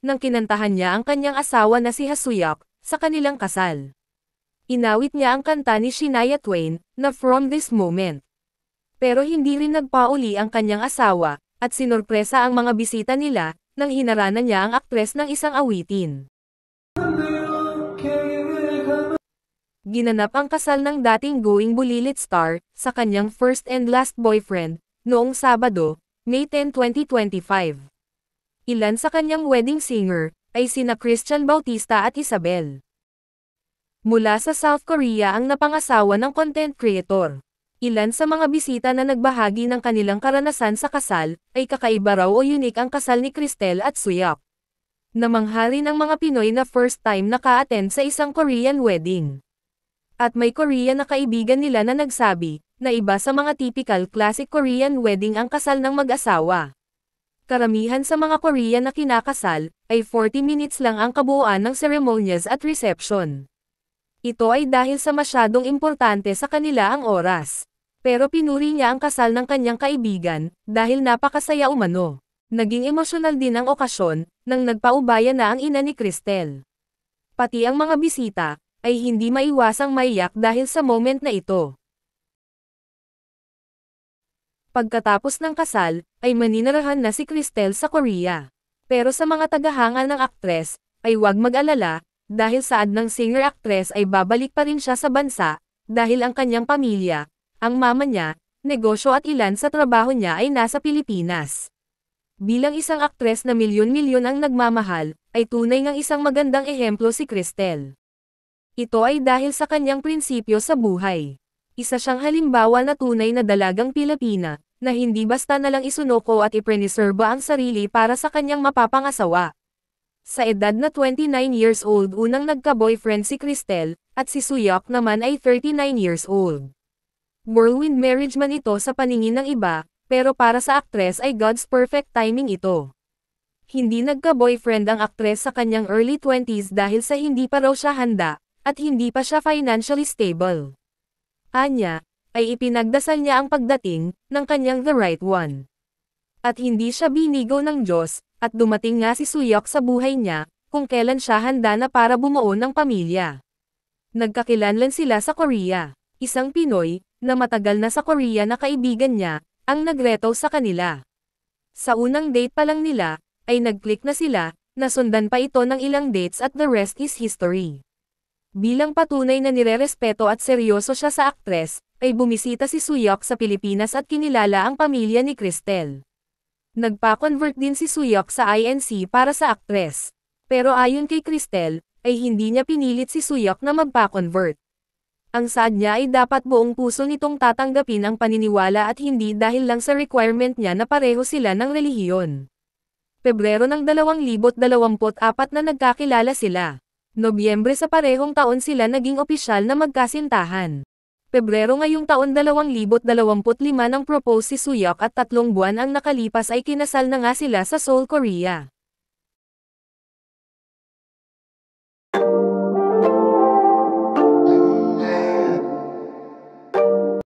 nang kinantahan niya ang kanyang asawa na si Ha-seok, sa kanilang kasal. Inawit niya ang kanta ni Shania Twain, na From This Moment. Pero hindi rin nagpauli ang kanyang asawa, at sinurpresa ang mga bisita nila, nang hinaranan niya ang aktres ng isang awitin. Ginanap ang kasal ng dating Going Bulilit star, sa kanyang first and last boyfriend, noong Sabado, May 10, 2025. Ilan sa kanyang wedding singer, ay sina Christian Bautista at Isabel. Mula sa South Korea ang napangasawa ng content creator. Ilan sa mga bisita na nagbahagi ng kanilang karanasan sa kasal, ay kakaiba raw o unique ang kasal ni Cristel at Seok. Namangha rin ang mga Pinoy na first time naka-attend sa isang Korean wedding. At may Korean na kaibigan nila na nagsabi, na iba sa mga typical classic Korean wedding ang kasal ng mag-asawa. Karamihan sa mga Korean na kinakasal, ay 40 minutes lang ang kabuuan ng ceremonies at reception. Ito ay dahil sa masyadong importante sa kanila ang oras. Pero pinuri niya ang kasal ng kanyang kaibigan, dahil napakasaya umano. Naging emosyonal din ang okasyon, nang nagpaubaya na ang ina ni Cristel. Pati ang mga bisita, ay hindi maiwasang maiyak dahil sa moment na ito. Pagkatapos ng kasal, ay maninirahan na si Cristel sa Korea. Pero sa mga tagahanga ng aktres, ay huwag mag-alala, dahil saad ng singer-actress ay babalik pa rin siya sa bansa, dahil ang kanyang pamilya, ang mama niya, negosyo at ilan sa trabaho niya ay nasa Pilipinas. Bilang isang aktres na milyon-milyon ang nagmamahal, ay tunay ngang isang magandang ehemplo si Cristel. Ito ay dahil sa kanyang prinsipyo sa buhay. Isa siyang halimbawa na tunay na dalagang Pilipina, na hindi basta na lang isunoko at ipreserba ang sarili para sa kanyang mapapangasawa. Sa edad na 29 years old unang nagka-boyfriend si Cristel, at si Seok naman ay 39 years old. Whirlwind marriage man ito sa paningin ng iba, pero para sa aktres ay God's perfect timing ito. Hindi nagka-boyfriend ang aktres sa kanyang early 20s dahil sa hindi pa raw siya handa, at hindi pa siya financially stable. Anya, ay ipinagdasal niya ang pagdating, ng kanyang the right one. At hindi siya binigo ng Diyos, at dumating nga si Seok sa buhay niya, kung kailan siya handa na para bumuo ng pamilya. Nagkakilanlan sila sa Korea. Isang Pinoy, na matagal na sa Korea na kaibigan niya, ang nagreto sa kanila. Sa unang date pa lang nila, ay nag-click na sila, nasundan pa ito ng ilang dates at the rest is history. Bilang patunay na nirerespeto at seryoso siya sa aktres, ay bumisita si Seok sa Pilipinas at kinilala ang pamilya ni Cristel. Nagpa-convert din si Seok sa INC para sa aktres. Pero ayon kay Cristel, ay hindi niya pinilit si Seok na magpa-convert. Ang saad niya ay dapat buong puso nitong tatanggapin ang paniniwala at hindi dahil lang sa requirement niya na pareho sila ng relihiyon. Pebrero ng 2024 na nagkakilala sila. Nobyembre sa parehong taon sila naging opisyal na magkasintahan. Pebrero ngayong taon 2025 nang propose si Seok at 3 buwan ang nakalipas ay kinasal na nga sila sa Seoul, Korea.